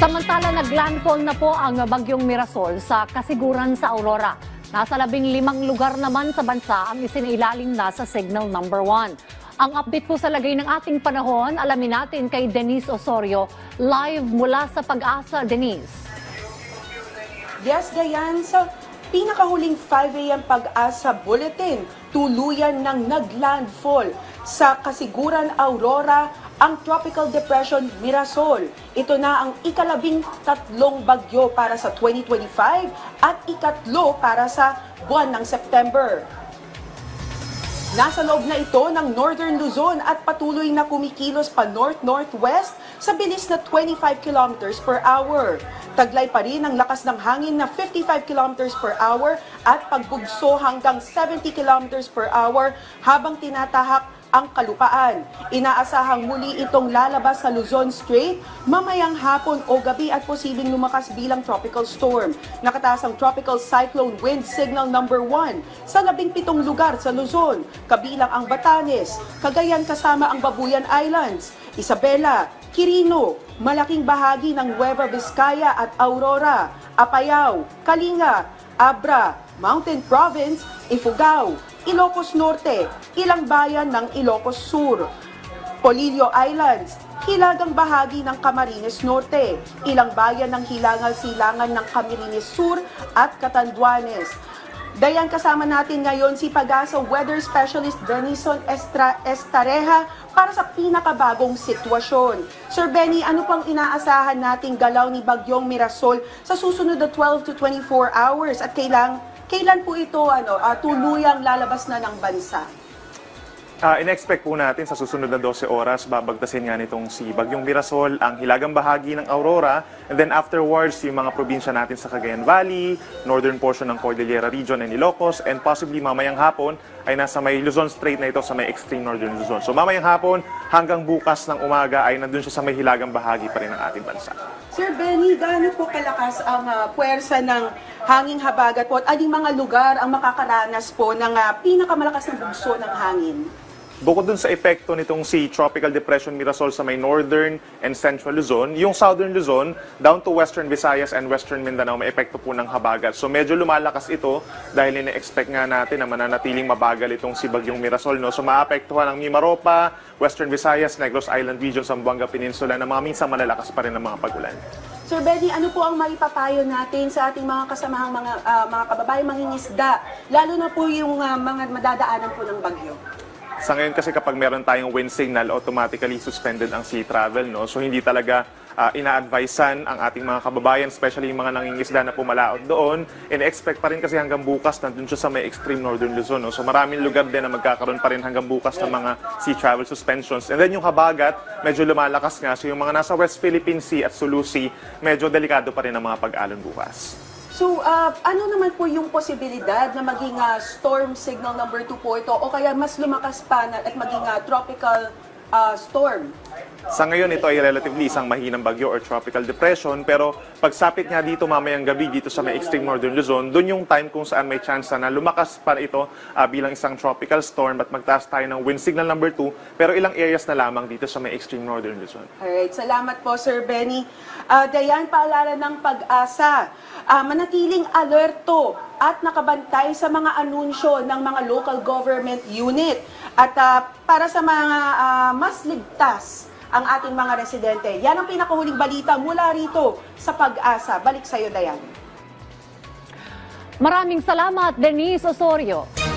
Samantala, naglandfall na po ang bagyong Mirasol sa Kasiguran sa Aurora. Nasa 15 lugar naman sa bansa ang isinailalim na sa signal number 1. Ang update po sa lagay ng ating panahon, alamin natin kay Denise Osorio, live mula sa Pag-asa. Denise. Yes, Dayan, sa pinakahuling 5 a.m. Pag-asa Bulletin, tuluyan ng naglandfall sa Kasiguran, Aurora, ang Tropical Depression Mirasol. Ito na ang ika-13 bagyo para sa 2025 at ikatlo para sa buwan ng September. Nasa loob na ito ng Northern Luzon at patuloy na kumikilos pa north-northwest sa bilis na 25 kilometers per hour. Taglay pa rin ang lakas ng hangin na 55 kilometers per hour at pagbugso hanggang 70 kilometers per hour habang tinatahak ang kalupaan. Inaasahang muli itong lalabas sa Luzon Strait mamayang hapon o gabi at posibleng lumakas bilang tropical storm. Nakataas ang tropical cyclone wind signal number 1 sa 17 lugar sa Luzon, kabilang ang Batanes, Cagayan kasama ang Babuyan Islands, Isabela, Quirino, malaking bahagi ng Nueva Vizcaya at Aurora, Apayao, Kalinga, Abra, Mountain Province, Ifugao, Ilocos Norte, ilang bayan ng Ilocos Sur, Polillo Islands, hilagang bahagi ng Camarines Norte, ilang bayan ng hilangal-silangan ng Camarines Sur at Catanduanes. Dayan, kasama natin ngayon si Pag-asa Weather Specialist Benison Estareja para sa pinakabagong sitwasyon. Sir Benny, ano pang inaasahan nating galaw ni Bagyong Mirasol sa susunod na 12 to 24 hours at kailan po ito tuluyang lalabas na ng bansa? In-expect po natin sa susunod na 12 oras, babagtasin nga nitong si Bagyong Mirasol ang hilagang bahagi ng Aurora, and then afterwards, yung mga probinsya natin sa Cagayan Valley, northern portion ng Cordillera Region and Ilocos, and possibly mamayang hapon ay nasa may Luzon Strait na ito sa may extreme northern Luzon. So mamayang hapon hanggang bukas ng umaga ay nandun siya sa may hilagang bahagi pa rin ng ating bansa. Sir Benny, gaano po kalakas ang puwersa ng hanging habagat po at aling mga lugar ang makakaranas po ng pinakamalakas na bugso ng hangin? Bukod dun sa epekto nitong si Tropical Depression Mirasol sa may northern and central Luzon, yung southern Luzon down to western Visayas and western Mindanao may epekto po ng habagat. So medyo lumalakas ito dahil ine-expect nga natin na mananatiling mabagal itong si Bagyong Mirasol. No? So maapektuhan ang Mimaropa, western Visayas, Negros Island region, Zamboanga Peninsula na mga minsan malalakas pa rin ang mga pag-ulan. Sir Benny, ano po ang maipapayo natin sa ating mga kasamahang mga kababayang mangingisda, lalo na po yung mga madadaanan po ng bagyo? Sa ngayon kasi kapag meron tayong wind signal, automatically suspended ang sea travel. No? So hindi talaga ina-advisean ang ating mga kababayan, especially yung mga nangingisda na pumalaot doon. In-expect pa rin kasi hanggang bukas nandun siya sa may extreme northern Luzon. No? So maraming lugar din na magkakaroon pa rin hanggang bukas ng mga sea travel suspensions. And then yung habagat, medyo lumalakas nga. So yung mga nasa West Philippine Sea at Sulu Sea, medyo delikado pa rin ang mga pag-alon bukas. So, ano naman po yung posibilidad na maging storm signal number 2 po ito o kaya mas lumakas pa at maging tropical storm? Sa ngayon, ito ay relatively isang mahinang bagyo or tropical depression, pero pagsapit nga dito mamayang gabi dito sa may extreme northern Luzon, doon yung time kung saan may chance na lumakas pa ito bilang isang tropical storm at magtaas tayo ng wind signal number 2, pero ilang areas na lamang dito sa may extreme northern Luzon. Alright, salamat po Sir Benny. Dayan, paalala ng Pag-asa, manatiling alerto at nakabantay sa mga anunsyo ng mga local government unit at para sa mga mas ligtas ang ating mga residente. Yan ang pinakahuling balita mula rito sa Pag-asa. Balik sa iyo, Dayan. Maraming salamat, Denise Osorio.